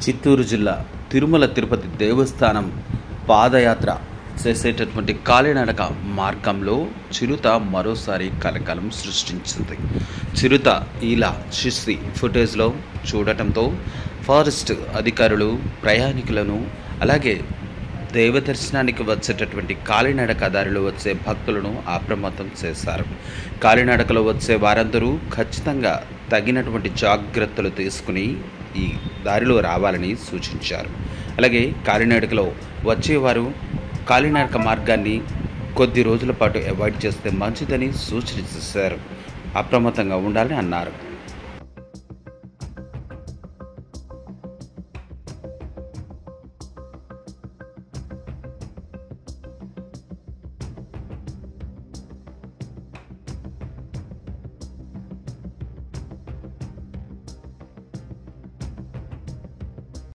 చిత్తూరు జిల్లా తిరుమల తిరుపతి దేవస్థానం పాదయాత్ర చేసేటటువంటి కాలినడక మార్గంలో చిరుత మరోసారి కలకలం సృష్టించింది. చిరుత ఇలా సీసీ ఫుటేజ్లో చూడటంతో ఫారెస్ట్ అధికారులు ప్రయాణికులను అలాగే దేవదర్శనానికి వచ్చేటటువంటి కాలినడక దారిలో వచ్చే భక్తులను అప్రమత్తం చేశారు. కాలినడకలో వచ్చే వారందరూ ఖచ్చితంగా తగినటువంటి జాగ్రత్తలు తీసుకుని ఈ దారిలో రావాలని సూచించారు. అలాగే కాలినడకలో వచ్చేవారు కాలినడక మార్గాన్ని కొద్ది రోజుల పాటు అవాయిడ్ చేస్తే మంచిదని సూచన చేశారు. అప్రమత్తంగా ఉండాలని అన్నారు.